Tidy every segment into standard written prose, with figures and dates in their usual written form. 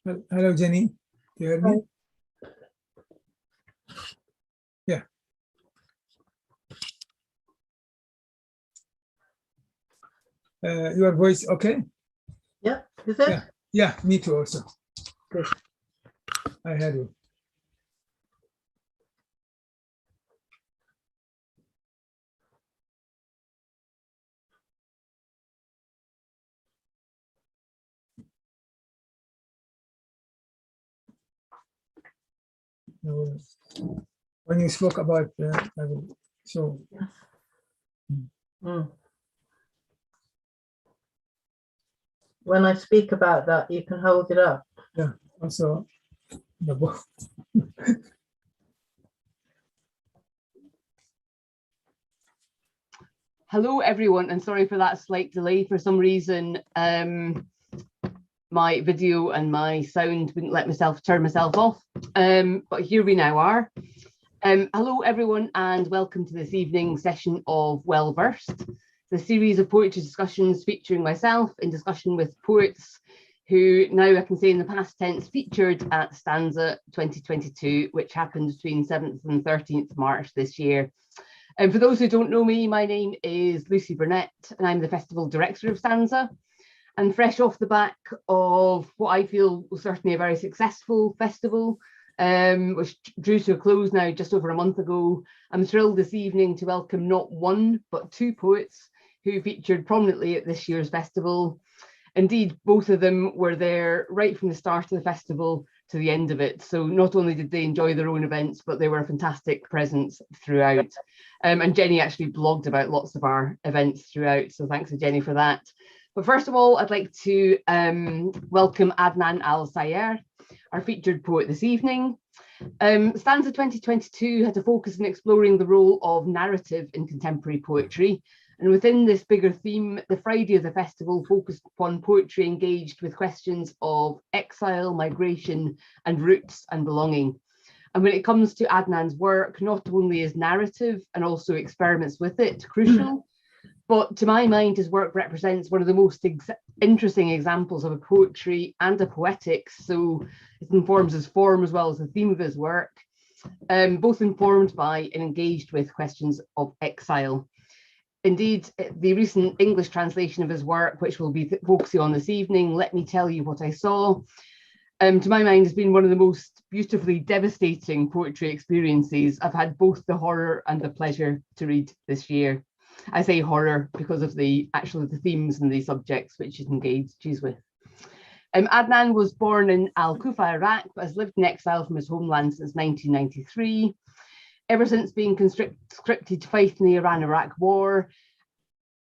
Hello, Jenny. Do you hear me? Yeah. Your voice okay? Yeah, is it? Yeah, yeah, me too also. Good. I heard you. When you spoke about so Yes. Mm. When I speak about that, you can hold it up. yeah, also the book. Hello, everyone, and sorry for that slight delay. For some reason, my video and my sound wouldn't let myself turn myself off, but here we now are. Hello, everyone, and welcome to this evening's session of Well Versed, the series of poetry discussions featuring myself in discussion with poets who now I can say in the past tense featured at StAnza 2022, which happened between 7th and 13th March this year. And for those who don't know me, my name is Lucy Burnett, and I'm the Festival Director of StAnza. And fresh off the back of what I feel was certainly a very successful festival, which drew to a close now just over a month ago, I'm thrilled this evening to welcome not one, but two poets who featured prominently at this year's festival. Indeed, both of them were there right from the start of the festival to the end of it. So not only did they enjoy their own events, but they were a fantastic presence throughout. And Jenny actually blogged about lots of our events throughout. So thanks to Jenny for that. But first of all, I'd like to welcome Adnan Al-Sayegh, our featured poet this evening. StAnza 2022 had a focus on exploring the role of narrative in contemporary poetry. And within this bigger theme, the Friday of the festival focused upon poetry engaged with questions of exile, migration, and roots and belonging. And when it comes to Adnan's work, not only is narrative and also experiments with it crucial, but to my mind, his work represents one of the most interesting examples of a poetry and a poetics. So it informs his form as well as the theme of his work, both informed by and engaged with questions of exile. Indeed, the recent English translation of his work, which we'll be focusing on this evening, Let Me Tell You What I Saw, to my mind has been one of the most beautifully devastating poetry experiences I've had both the horror and the pleasure to read this year. I say horror because of the themes and the subjects which it engages with. Adnan was born in Al-Kufa, Iraq, but has lived in exile from his homeland since 1993. Ever since being conscripted to fight in the Iran-Iraq war,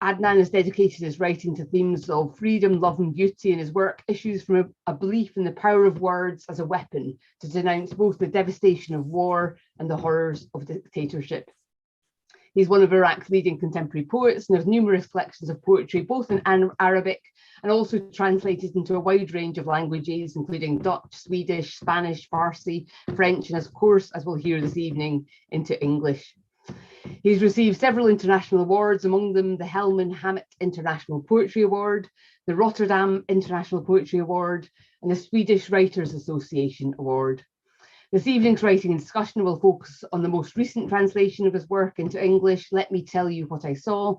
Adnan has dedicated his writing to themes of freedom, love and beauty, and his work issues from a belief in the power of words as a weapon to denounce both the devastation of war and the horrors of dictatorship. He's one of Iraq's leading contemporary poets and has numerous collections of poetry, both in Arabic and also translated into a wide range of languages, including Dutch, Swedish, Spanish, Farsi, French, and of course, as we'll hear this evening, into English. He's received several international awards, among them the Helman Hammett International Poetry Award, the Rotterdam International Poetry Award, and the Swedish Writers Association Award. This evening's writing and discussion will focus on the most recent translation of his work into English, Let Me Tell You What I Saw,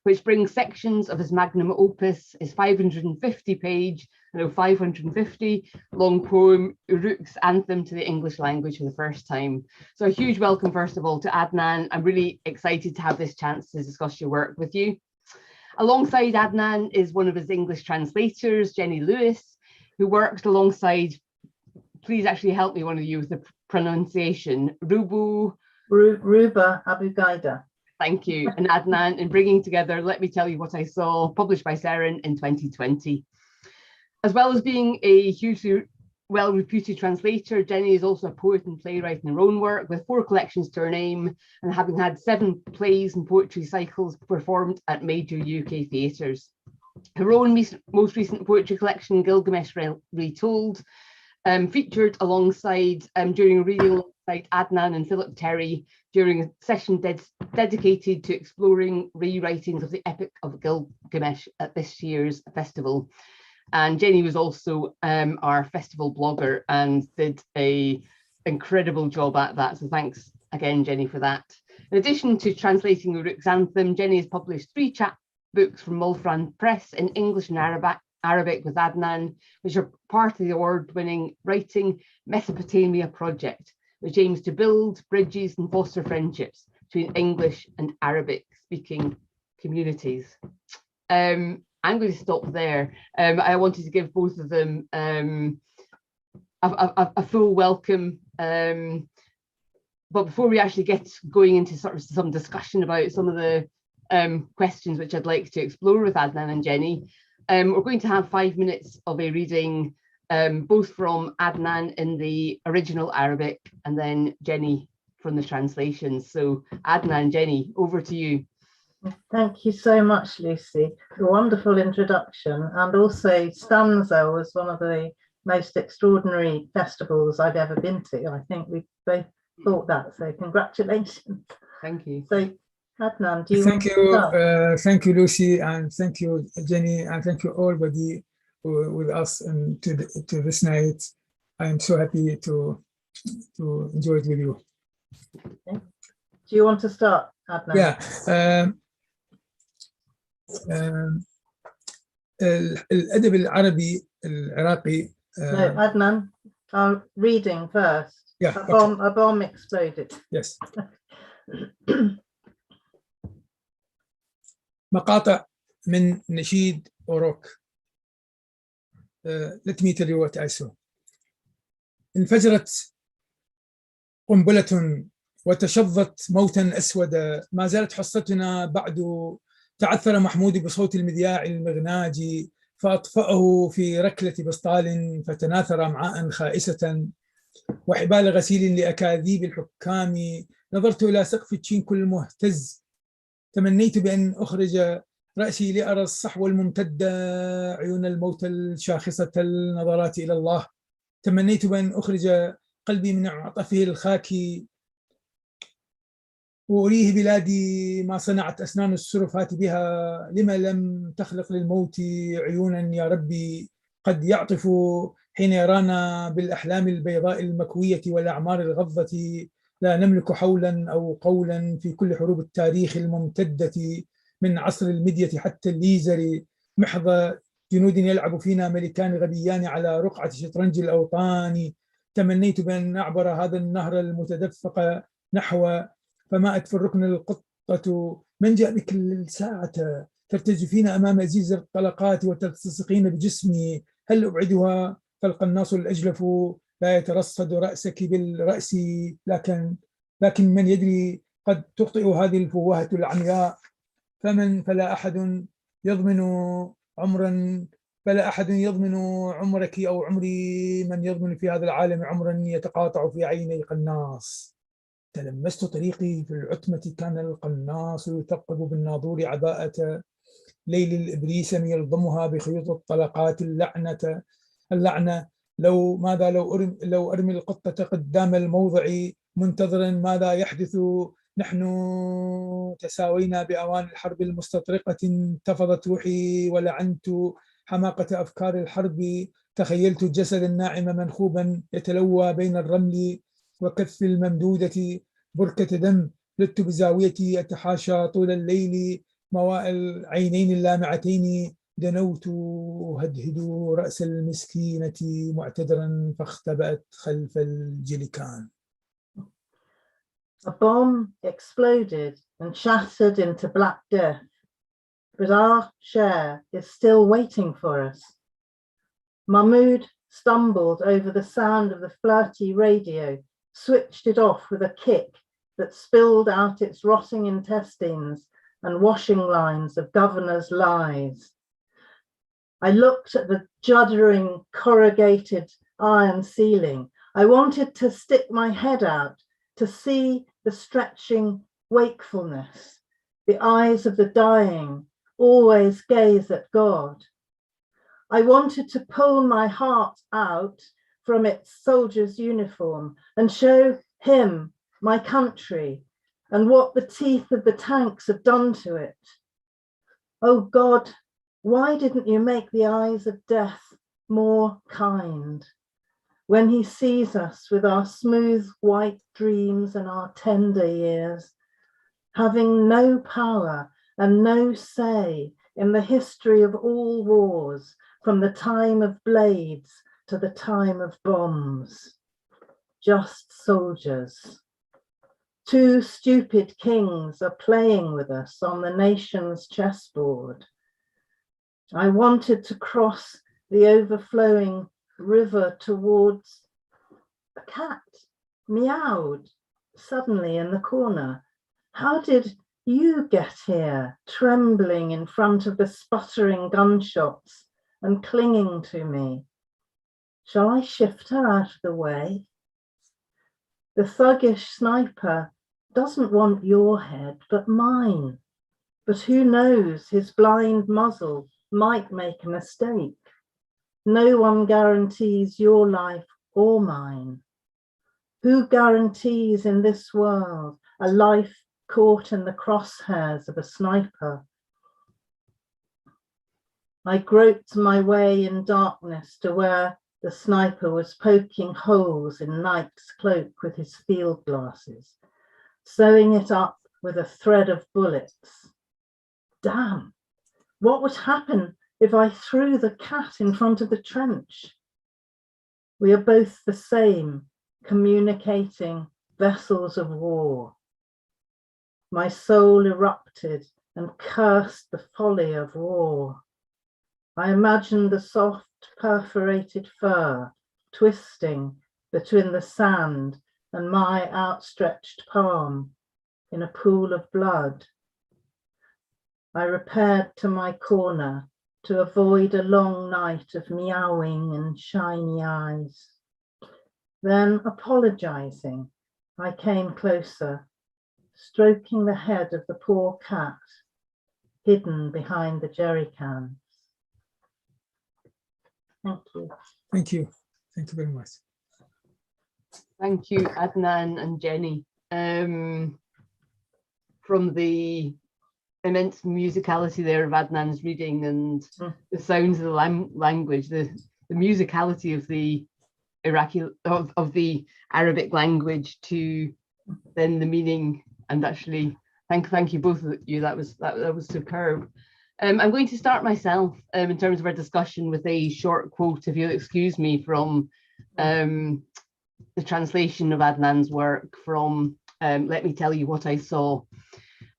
which brings sections of his magnum opus, his 550-page, 550 long poem, Uruk's Anthem, to the English language for the first time. So a huge welcome, first of all, to Adnan. I'm really excited to have this chance to discuss your work with you. Alongside Adnan is one of his English translators, Jenny Lewis, who worked alongside, please actually help me, one of you, with the pronunciation, Rubu Abughaida. Thank you. And Adnan in bringing together Let Me Tell You What I Saw, published by Seren in 2020. As well as being a hugely well-reputed translator, Jenny is also a poet and playwright in her own work, with 4 collections to her name and having had 7 plays and poetry cycles performed at major UK theatres. Her own most recent poetry collection, Gilgamesh Retold, featured alongside, during a reading alongside Adnan and Philip Terry during a session dedicated to exploring rewritings of the Epic of Gilgamesh at this year's festival. And Jenny was also our festival blogger and did an incredible job at that. So thanks again, Jenny, for that. In addition to translating Uruk's Anthem, Jenny has published 3 chapbooks from Mulfran Press in English and Arabic with Adnan, which are part of the award-winning Writing Mesopotamia project, which aims to build bridges and foster friendships between English and Arabic-speaking communities. I'm going to stop there. I wanted to give both of them a full welcome. But before we actually get going into sort of some discussion about some of the questions which I'd like to explore with Adnan and Jenny, we're going to have 5 minutes of a reading, both from Adnan in the original Arabic and then Jenny from the translations. So Adnan, Jenny, over to you. Thank you so much, Lucy. A wonderful introduction. And also StAnza was one of the most extraordinary festivals I've ever been to. I think we both thought that, so congratulations. Thank you. So Adnan, do you thank you, Lucy, and thank you, Jenny, and thank you everybody with us and to this night. I am so happy to enjoy it with you. Okay. Do you want to start, Adnan? Yeah. الأدب العربي العراقي. No, Adnan, reading first. Yeah, a bomb exploded. Yes. مقاطع من نشيد أوروك. Let me tell you what I saw. انفجرت قنبلة وتشظت موتا أسودا، ما زالت حصتنا بعد. تعثر محمود بصوت المذياع المغناجي فأطفأه في ركلة بسطال، فتناثر أمعاء خائسة وحبال غسيل لأكاذيب الحكام. نظرت إلى سقف التشينكو المهتز، تمنيت بأن أخرج رأسي لأرى الصحو الممتدة، عيون الموتى الشاخصة النظرات إلى الله. تمنيت بأن أخرج قلبي من عطفه الخاكي وأريه بلادي ما صنعت أسنان السرفات بها. لما لم تخلق للموت عيونا يا ربي قد يعطف حين يرانا بالأحلام البيضاء المكوية والأعمار الغضة. لا نملك حولا أو قولا في كل حروب التاريخ الممتدة من عصر المدية حتى الليزر، محض جنود يلعب فينا ملكان غبيان على رقعة شطرنج الأوطان. تمنيت بأن أعبر هذا النهر المتدفق نحو فما أدفى الركن القطة. من جاء بك الساعة ترتج فينا أمام أزيز الطلقات وتلتصقين بجسمي. هل أبعدها فالقناص الأجلف لا يترصد رأسك بالرأس، لكن من يدري قد تخطئ هذه الفوهة العمياء. فلا أحد يضمن عمرك أو عمري، من يضمن في هذا العالم عمرا يتقاطع في عيني قناص. تلمست طريقي في العتمة، كان القناص يثقب بالناظور عباءة ليل الإبريسم يلضمها بخيوط الطلقات اللعنة. لو أرمي القطة قدام الموضع منتظرا ماذا يحدث. نحن تساوينا بأوان الحرب المستطرقة، انتفضت روحي ولعنت حماقة أفكار الحرب. تخيلت الجسد الناعم منخوبا يتلوى بين الرمل وكف الممدودة بركة دم. لدت بزاويتي أتحاشى طول الليل مواء العينين اللامعتين. دنوت هدهد رأس المسكينة معتذرا فاختبأت خلف الجليكان. A bomb exploded and shattered into black death, but our share is still waiting for us. Mahmoud stumbled over the sound of the flirty radio, switched it off with a kick that spilled out its rotting intestines and washing lines of governors' lies. I looked at the juddering corrugated iron ceiling. I wanted to stick my head out to see the stretching wakefulness. The eyes of the dying always gaze at God. I wanted to pull my heart out from its soldier's uniform and show him my country and what the teeth of the tanks have done to it. Oh God, Why didn't you make the eyes of death more kind? When he sees us with our smooth white dreams and our tender years, having no power and no say in the history of all wars, from the time of blades to the time of bombs, just soldiers. Two stupid kings are playing with us on the nation's chessboard. I wanted to cross the overflowing river towards a cat meowed suddenly in the corner. How did you get here, trembling in front of the sputtering gunshots and clinging to me? Shall I shift her out of the way? The thuggish sniper doesn't want your head, but mine. But who knows, his blind muzzle might make a mistake. No one guarantees your life or mine. Who guarantees in this world a life caught in the crosshairs of a sniper? I groped my way in darkness to where the sniper was poking holes in Nike's cloak with his field glasses, sewing it up with a thread of bullets. Damn, what would happen if I threw the cat in front of the trench? We are both the same, communicating vessels of war. My soul erupted and cursed the folly of war. I imagined the soft, perforated fur twisting between the sand and my outstretched palm in a pool of blood. I repaired to my corner to avoid a long night of meowing and shiny eyes. Then, apologizing, I came closer, stroking the head of the poor cat hidden behind the jerry cans. Thank you. Thank you. Thank you very much. Thank you, Adnan and Jenny. From the immense musicality there of Adnan's reading and the sounds of the language, the musicality of the Iraqi of the Arabic language to then the meaning, and actually thank you both of you. That was superb. I'm going to start myself in terms of our discussion with a short quote, if you'll excuse me, from the translation of Adnan's work from Let Me Tell You What I Saw.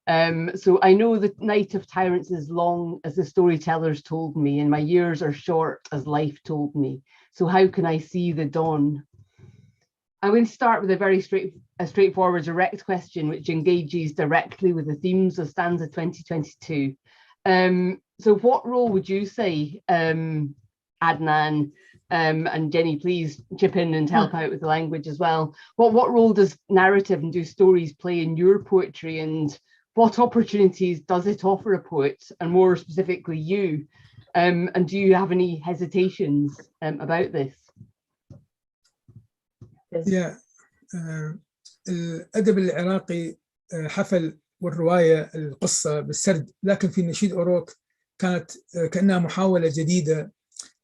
So I know the night of tyrants is long as the storytellers told me, and my years are short as life told me. So how can I see the dawn? I'm going to start with a very straightforward, direct question, which engages directly with the themes of StAnza 2022. So what role would you say, Adnan, and Jenny, please chip in and help out with the language as well. What role does narrative and do stories play in your poetry, and what opportunities does it offer a poet, and more specifically you? And do you have any hesitations about this? Yeah, الأدب العراقي حفل والرواية القصة بالسرد، لكن في نشيد أوروك كانت كأنها محاولة جديدة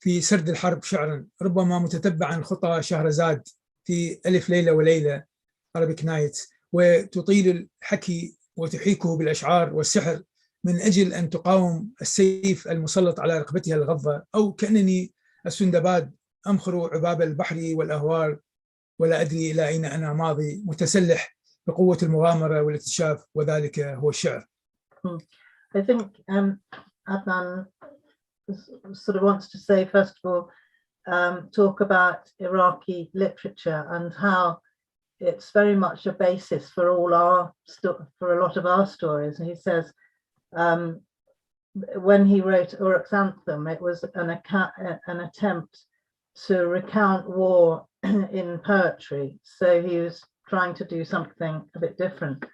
في سرد الحرب شعرا، ربما متتبعا خطى شهرزاد في ألف ليلة وليلة Arabic Nights، وتطيل الحكي وتحيكه بالأشعار والسحر من أجل أن تقاوم السيف المسلط على رقبتها الغضة، أو كأنني السندباد أمخر عباب البحر والأهوار ولا أدري إلى أين أنا ماضي، متسلح بقوة المغامرة والاكتشاف، وذلك هو الشعر. I think Adnan sort of wants to say, first of all, talk about Iraqi literature and how it's very much a basis for all our for a lot of our stories. And he says when he wrote Uruk's Anthem, it was an attempt to recount war in poetry. So he was trying to do something a bit different,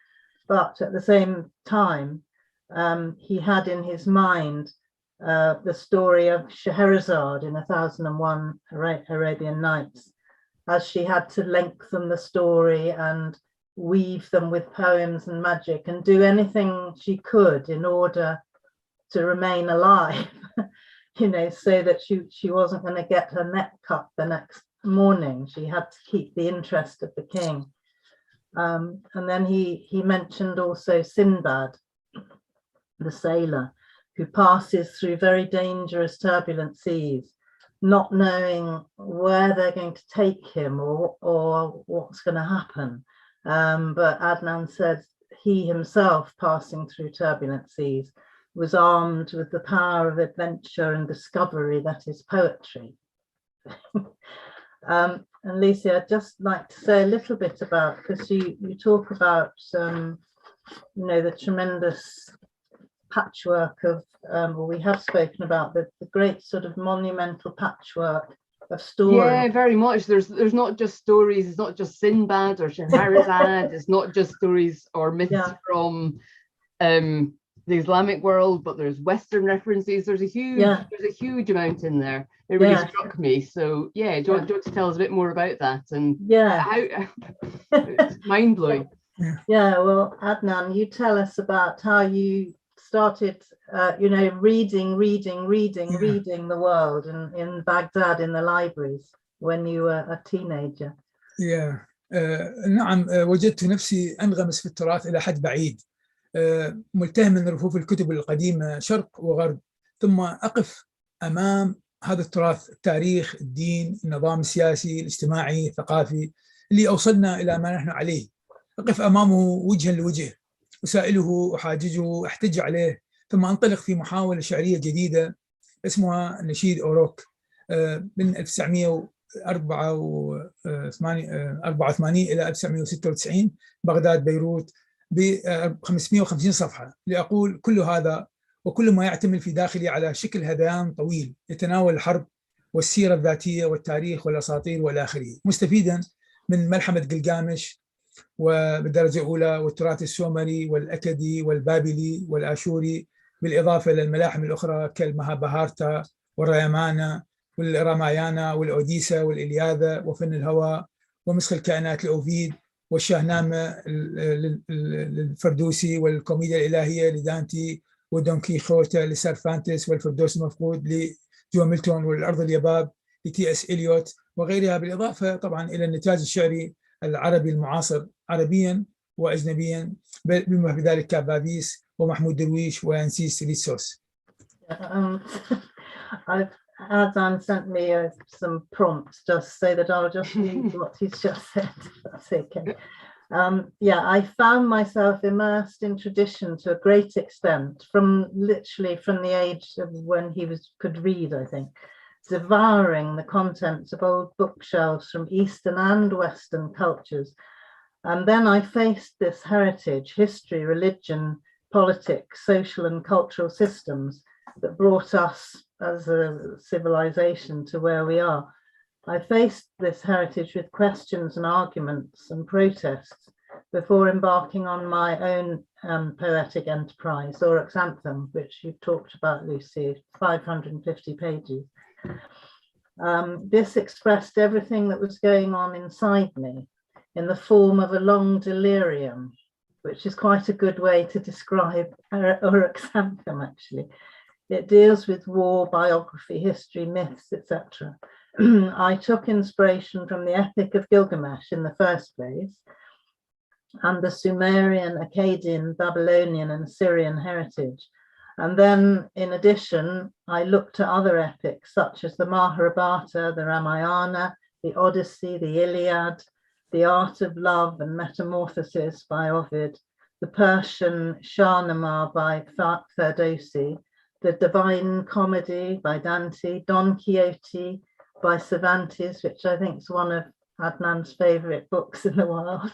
but at the same time he had in his mind the story of Scheherazade in 1001 Arabian Nights, as she had to lengthen the story and weave them with poems and magic and do anything she could in order to remain alive, you know, so that she wasn't going to get her neck cut the next morning. She had to keep the interest of the king. And then he mentioned also Sinbad, the sailor, who passes through very dangerous, turbulent seas, not knowing where they're going to take him or what's going to happen. But Adnan said he himself, passing through turbulent seas, was armed with the power of adventure and discovery that is poetry. And Lucy, I'd just like to say a little bit about, because you talk about, you know, the tremendous patchwork of, or we have spoken about the great sort of monumental patchwork of stories. Yeah, very much. There's not just stories. It's not just Sinbad or Scheherazade. It's not just stories or myths from the Islamic world, but there's Western references. There's a huge amount in there. It really struck me. So do you want to tell us a bit more about that? And how it's mind blowing. Yeah, well, Adnan, you tell us about how you started, you know, reading the world in Baghdad in the libraries when you were a teenager. نعم، وجدت نفسي أنغمس في التراث إلى حد بعيد، ملتهم من رفوف الكتب القديمة شرق وغرب، ثم أقف أمام هذا التراث، التاريخ، الدين، النظام السياسي، الاجتماعي، الثقافي اللي أوصلنا إلى ما نحن عليه. أقف أمامه وجها لوجه، أسائله، أحاججه، أحتج عليه، ثم أنطلق في محاولة شعرية جديدة اسمها نشيد أوروك من 1984 إلى 1996، بغداد بيروت، ب 550 صفحة، لأقول كل هذا وكل ما يعتمل في داخلي على شكل هذيان طويل يتناول الحرب والسيرة الذاتية والتاريخ والأساطير والآخره، مستفيدا من ملحمة قلقامش وبالدرجة الأولى والتراث السومري والأكدي والبابلي والآشوري، بالإضافة إلى الملاحم الأخرى كالمهابهارتا والريمانا والرامايانا والأوديسا والإلياذة وفن الهوى ومسخ الكائنات لأوفيد والشاهنامة للفردوسي والكوميديا الإلهية لدانتي ودون كيخوتة لسيرفانتس والفردوس المفقود لجو ميلتون والأرض اليباب لتي اس إليوت وغيرها، بالإضافة طبعا إلى النتاج الشعري العربي المعاصر عربيا وأجنبيا، بما في ذلك كابابيس ومحمود درويش وأنسيس ريتسوس. Adnan sent me some prompts just so that I'll just read what he's just said. That's okay. I found myself immersed in tradition to a great extent, literally from the age of when he could read, I think, devouring the contents of old bookshelves from Eastern and Western cultures. And then I faced this heritage, history, religion, politics, social and cultural systems that brought us as a civilization to where we are. I faced this heritage with questions and arguments and protests before embarking on my own poetic enterprise, Uruk's Anthem, which you've talked about, Lucy, 550 pages. This expressed everything that was going on inside me in the form of a long delirium, which is quite a good way to describe Uruk's Anthem, actually. It deals with war, biography, history, myths, etc. I took inspiration from the Epic of Gilgamesh in the first place, and the Sumerian, Akkadian, Babylonian, and Assyrian heritage. And then, in addition, I looked at other epics such as the Mahabharata, the Ramayana, the Odyssey, the Iliad, the Art of Love and Metamorphosis by Ovid, the Persian Shahnameh by Ferdowsi, the Divine Comedy by Dante, Don Quixote by Cervantes, which I think is one of Adnan's favourite books in the world,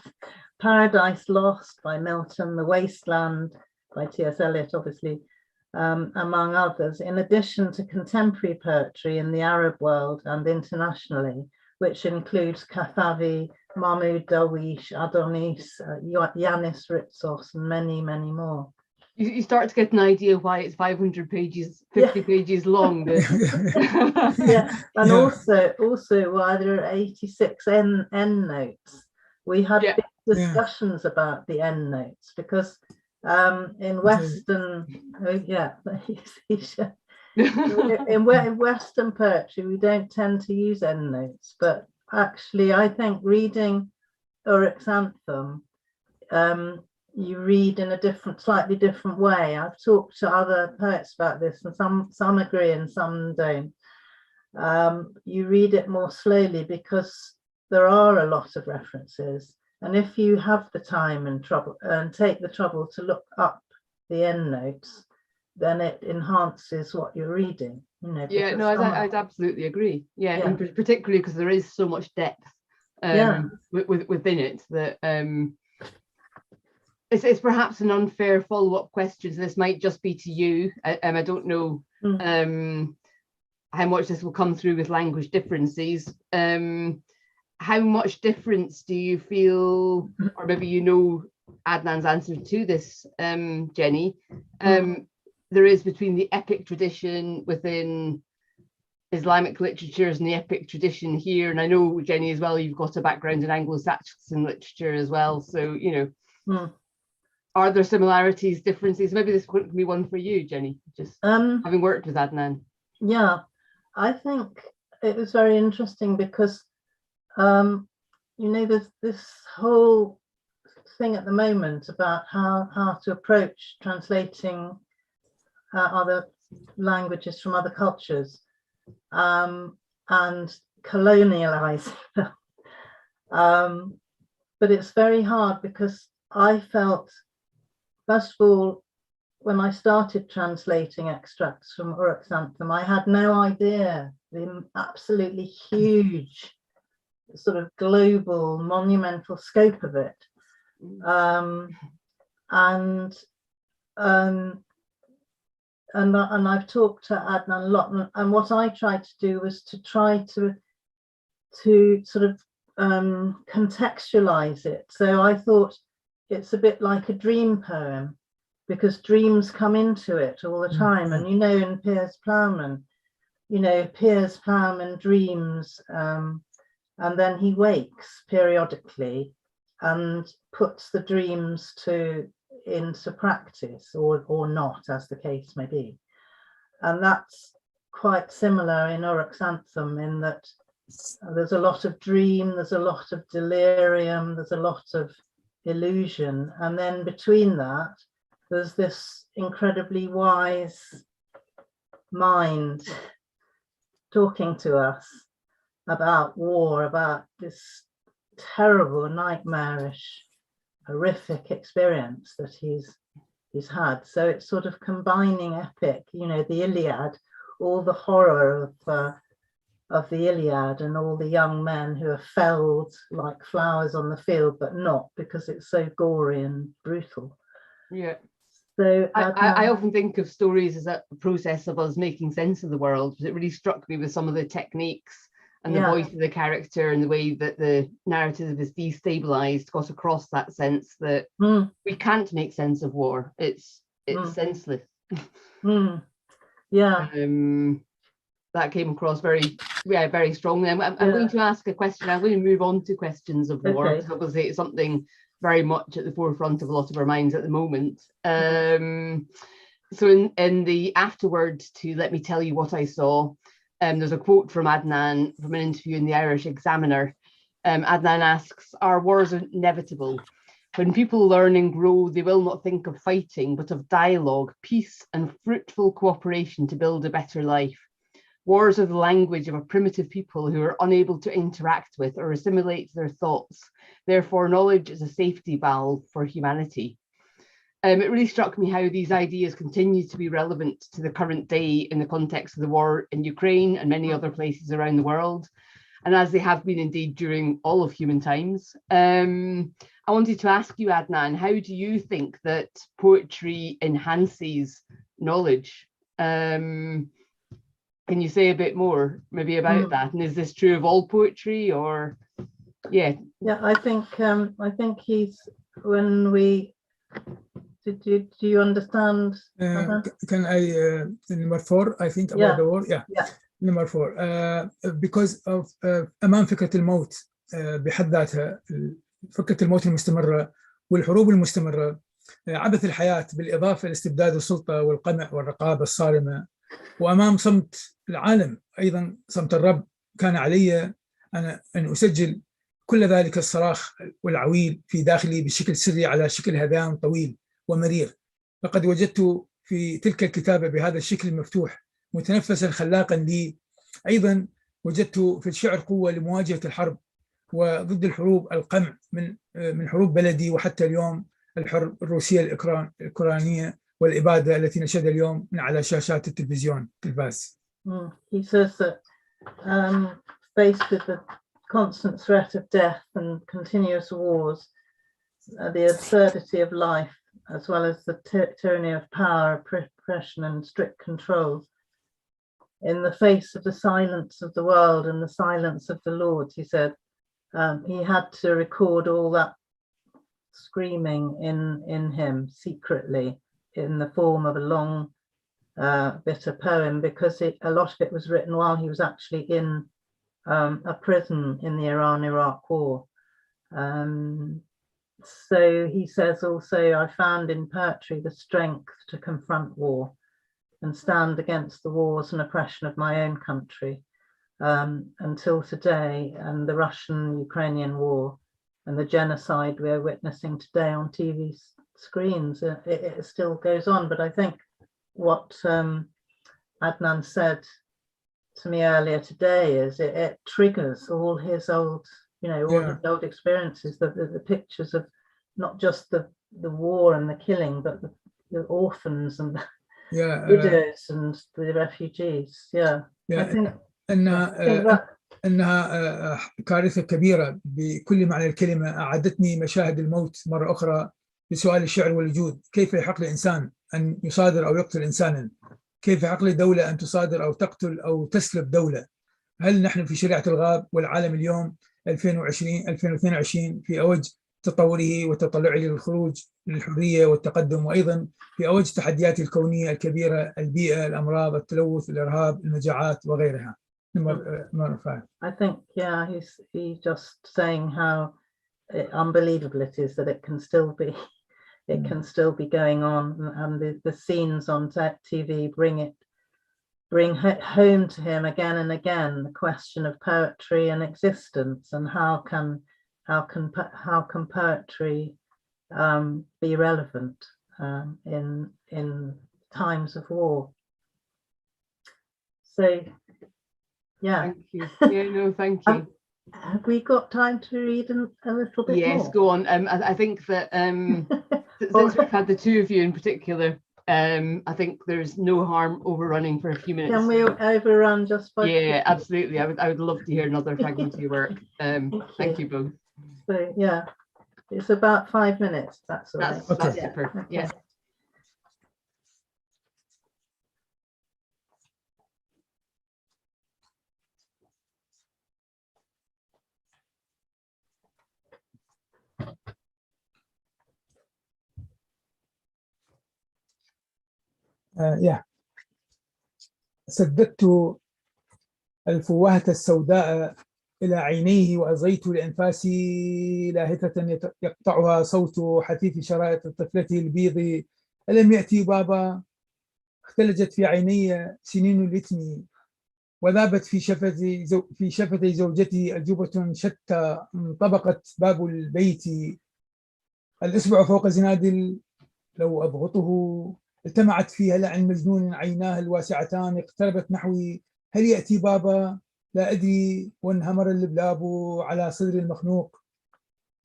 Paradise Lost by Milton, The Wasteland by T.S. Eliot, obviously, among others, in addition to contemporary poetry in the Arab world and internationally, which includes Kathavi, Mahmoud Darwish, Adonis, Yanis Ritsos, and many, many more. You start to get an idea why it's 500 pages, 50 pages long. And also why there are 86 end notes. We had big discussions about the end notes because In Western, in Western poetry, we don't tend to use endnotes, but actually, I think reading Uruk's Anthem, you read in a slightly different way. I've talked to other poets about this, and some agree and some don't. You read it more slowly because there are a lot of references, and if you have the time and take the trouble to look up the endnotes, then it enhances what you're reading. Yeah, no, I'd absolutely agree. Yeah, and particularly because there is so much depth within it that it's perhaps an unfair follow-up question. So this might just be to you. I don't know how much this will come through with language differences. How much difference do you feel, or maybe you know Adnan's answer to this, Jenny, there is between the epic tradition within Islamic literatures and the epic tradition here? And I know, Jenny, as well, you've got a background in Anglo-Saxon literature as well. So, are there similarities, differences? Maybe this could be one for you, Jenny, just having worked with Adnan. Yeah, I think it was very interesting because, there's this whole thing at the moment about how to approach translating other languages from other cultures and colonializing them. But it's very hard because I felt, first of all, when I started translating extracts from Uruk's Anthem, I had no idea the absolutely huge sort of global monumental scope of it. And I've talked to Adnan a lot, and what I tried to do was to try to sort of contextualize it. So I thought it's a bit like a dream poem, because dreams come into it all the time. And in Piers Plowman, Piers Plowman dreams, and then he wakes periodically and puts the dreams into practice or not, as the case may be. And that's quite similar in Uruk's Anthem, in that there's a lot of dream, there's a lot of delirium, there's a lot of illusion, and then between that there's this incredibly wise mind talking to us about war, about this terrible, nightmarish, horrific experience that he's had. So it's sort of combining epic, the Iliad, all the horror of the Iliad, and all the young men who are felled like flowers on the field, but not, because it's so gory and brutal. Yeah. So I often think of stories as a process of us making sense of the world, because it really struck me with some of the techniques and the voice of the character and the way that the narrative is destabilized got across that sense that we can't make sense of war. It's senseless. Yeah. That came across very strongly. I'm going to ask a question. I'm going to move on to questions of war, because obviously it's something very much at the forefront of a lot of our minds at the moment. So in the afterwards to Let Me Tell You What I Saw, there's a quote from Adnan from an interview in the Irish Examiner. Adnan asks, "Are wars inevitable? When people learn and grow, they will not think of fighting, but of dialogue, peace, and fruitful cooperation to build a better life. Wars are the language of a primitive people who are unable to interact with or assimilate their thoughts. Therefore, knowledge is a safety valve for humanity." It really struck me how these ideas continue to be relevant to the current day in the context of the war in Ukraine and many other places around the world, and as they have been indeed during all of human times. I wanted to ask you, Adnan, how do you think that poetry enhances knowledge? Can you say a bit more maybe about that? And is this true of all poetry, or I think he's, when we do you understand? Can I number 4, I think, about the war? Number 4, because of أمام فكرة الموت بحد ذاتها، فكرة الموت المستمرة والحروب المستمرة، عبث الحياة بالإضافة لاستبداد السلطة والقمع والرقابة الصارمة، وأمام صمت العالم أيضا صمت الرب، كان علي أن أسجل كل ذلك الصراخ والعويل في داخلي بشكل سري على شكل هذيان طويل ومرير. لقد وجدت في تلك الكتابة بهذا الشكل المفتوح متنفسا خلاقا لي. أيضا وجدت في الشعر قوة لمواجهة الحرب وضد الحروب، القمع من حروب بلدي، وحتى اليوم الحرب الروسية الأوكرانية والإبادة التي نشهدها اليوم من على شاشات التلفزيون التلفاز. He says that faced with the constant threat of death and continuous wars, the absurdity of life, as well as the tyranny of power, oppression and strict control, in the face of the silence of the world and the silence of the Lord, he said, he had to record all that screaming in him secretly in the form of a long bit of poem, because a lot of it was written while he was actually in a prison in the Iran-Iraq war. So he says also, I found in poetry the strength to confront war and stand against the wars and oppression of my own country until today, and the Russian-Ukrainian war and the genocide we're witnessing today on TV screens. It still goes on, but I think what Adnan said to me earlier today is it triggers all his old, all his old experiences, the pictures of not just the war and the killing, but the orphans and the widows and the refugees. I think أنها كارثة كبيرة بكل معنى الكلمة. أعادتني مشاهد الموت مرة أخرى بسؤال الشعر والوجود. كيف يحق لإنسان أن يصادر أو يقتل إنسانا؟ كيف يحق لدولة أن تصادر أو تقتل أو تسلب دولة؟ هل نحن في شريعة الغاب والعالم اليوم 2022 في أوج تطوره وتطلعه للخروج للحرية والتقدم، وأيضا في أوج تحديات الكونية الكبيرة، البيئة، الأمراض، التلوث، الإرهاب، المجاعات وغيرها. Number 5. I think, he's just saying how unbelievable it is that it can still be going on, and the scenes on TV bring home to him again and again the question of poetry and existence, and how can poetry be relevant in times of war. So thank you. Thank you. Have we got time to read a little bit more? Yes, go on. I think that since we've had the two of you in particular, I think there's no harm overrunning for a few minutes. Can we overrun just by? Yeah, absolutely. I would love to hear another fragment of your work. Thank you both. So it's about 5 minutes. That's all right. That's perfect. Yeah. سددت الفوهة السوداء إلى عينيه وأزغيت لأنفاسي لاهثة يقطعها صوت حثيث شرائط طفلتي البيض. ألم يأتي بابا؟ اختلجت في عيني سنين الإثم، وذابت في شفتي زوجتي أجوبة شتى. انطبقت باب البيت، الإصبع فوق زناد لو أضغطه. التمعت في هلع مجنون عيناه الواسعتان، اقتربت نحوي. هل يأتي بابا؟ لا أدري. وانهمر اللبلاب على صدر المخنوق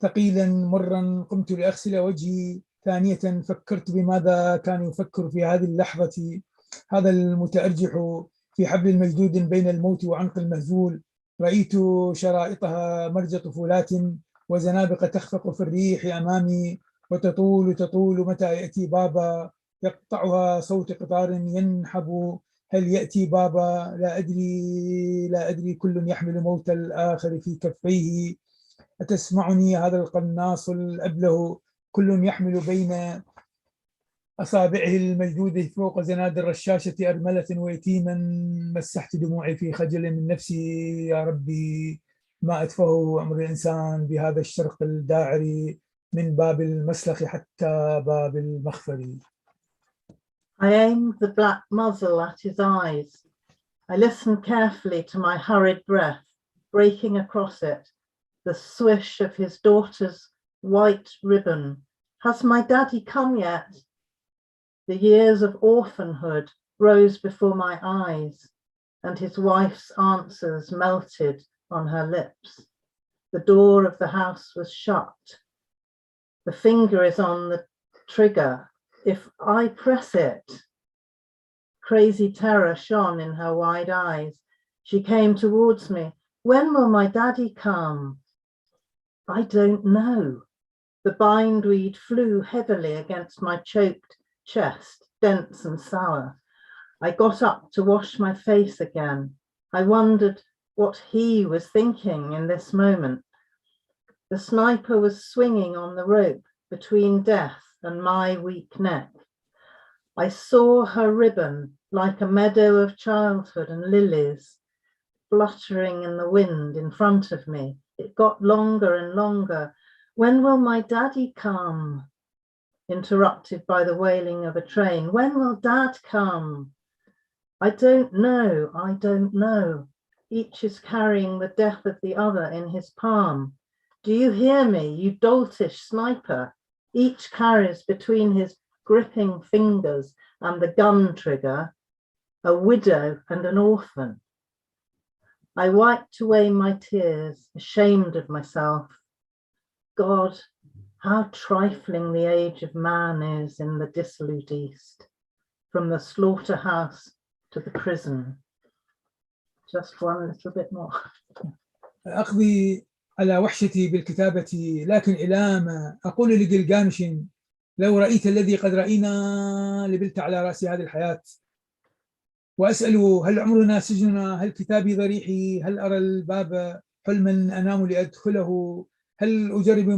ثقيلا مرا. قمت لأغسل وجهي ثانية، فكرت بماذا كان يفكر في هذه اللحظة هذا المتأرجح في حبل المجدود بين الموت وعنق المهزول. رأيت شرائطها مرج طفولات وزنابق تخفق في الريح أمامي، وتطول متى يأتي بابا؟ يقطعها صوت قطار ينحب. هل يأتي بابا؟ لا أدري. كل يحمل موت الآخر في كفيه. أتسمعني هذا القناص الأبله؟ كل يحمل بين أصابعه المجدودة فوق زناد الرشاشة أرملة ويتيما. مسحت دموعي في خجل من نفسي. يا ربي ما أتفهه أمر الإنسان بهذا الشرق الداعري. من باب المسلخ حتى باب المخفر. I aimed the black muzzle at his eyes. I listened carefully to my hurried breath, breaking across it, the swish of his daughter's white ribbon. Has my daddy come yet? The years of orphanhood rose before my eyes, and his wife's answers melted on her lips. The door of the house was shut. The finger is on the trigger. If I press it, crazy terror shone in her wide eyes. She came towards me. When will my daddy come? I don't know. The bindweed flew heavily against my choked chest, dense and sour. I got up to wash my face again. I wondered what he was thinking in this moment. The sniper was swinging on the rope between death and my weak neck. I saw her ribbon like a meadow of childhood and lilies fluttering in the wind in front of me. It got longer and longer. When will my daddy come? Interrupted by the wailing of a train. When will dad come? I don't know, I don't know. Each is carrying the death of the other in his palm. Do you hear me, you doltish sniper? Each carries between his gripping fingers and the gun trigger a widow and an orphan. I wiped away my tears, ashamed of myself. God, how trifling the age of man is in the dissolute East, from the slaughterhouse to the prison. Just one little bit more. أقضي على وحشتي بالكتابة، لكن إلى ما أقول لجلجامش لو رأيت الذي قد رأينا لبلت على رأس هذه الحياة، وأسأل هل عمرنا سجننا، هل كتابي ضريحي، هل أرى الباب حلما أنام لأدخله، هل أجرب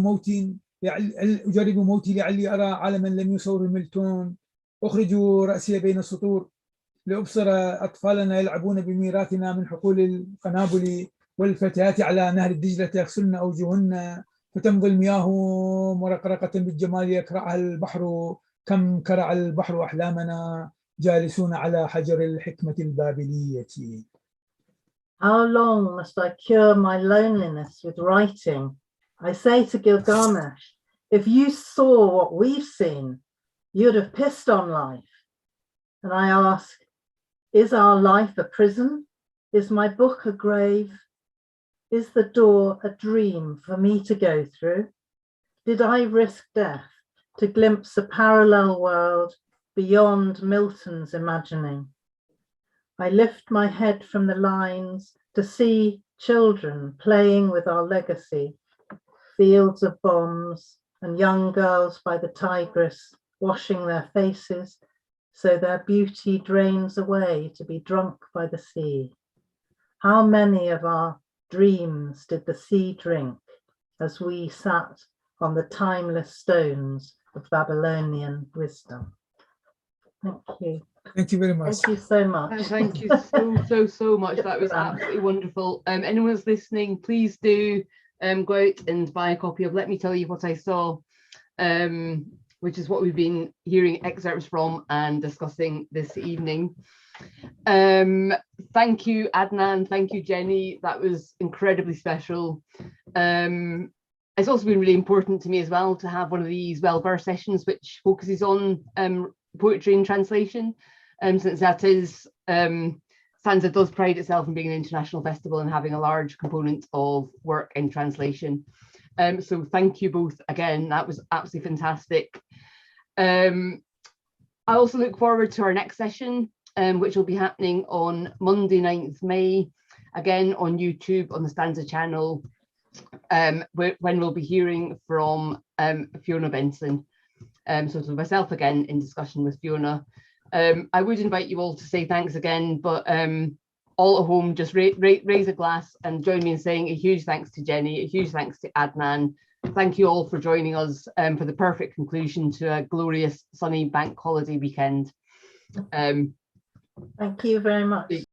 موتي لعلي أرى عالما لم يصور ميلتون، أخرج رأسي بين السطور لأبصر أطفالنا يلعبون بميراثنا من حقول القنابل، والفتيات على نهر الدجلة يغسلن أوجهن، فتمضي المياه مرقرقة بالجمال يكرعها البحر، كم كرع البحر أحلامنا جالسون على حجر الحكمة البابلية. How long must I cure my loneliness with writing? I say to Gilgamesh, if you saw what we've seen, you'd have pissed on life. And I ask, is our life a prison? Is my book a grave? Is the door a dream for me to go through? Did I risk death to glimpse a parallel world beyond Milton's imagining? I lift my head from the lines to see children playing with our legacy, fields of bombs and young girls by the Tigris washing their faces so their beauty drains away to be drunk by the sea. How many of our dreams did the sea drink as we sat on the timeless stones of Babylonian wisdom? Thank you. Thank you very much. Thank you so much. Thank you so much. That was absolutely wonderful. Anyone who's listening, please do go out and buy a copy of Let Me Tell You What I Saw, which is what we've been hearing excerpts from and discussing this evening. Thank you, Adnan. Thank you, Jenny. That was incredibly special. It's also been really important to me as well to have one of these well-versed sessions which focuses on poetry and translation, since that is StAnza does pride itself in being an international festival and having a large component of work in translation. So thank you both again. That was absolutely fantastic. I also look forward to our next session, which will be happening on Monday 9th May, again on YouTube on the StAnza channel, when we'll be hearing from Fiona Benson. So to myself again in discussion with Fiona. I would invite you all to say thanks again, but all at home, just raise a glass and join me in saying a huge thanks to Jenny, a huge thanks to Adnan. Thank you all for joining us for the perfect conclusion to a glorious sunny bank holiday weekend. Thank you very much.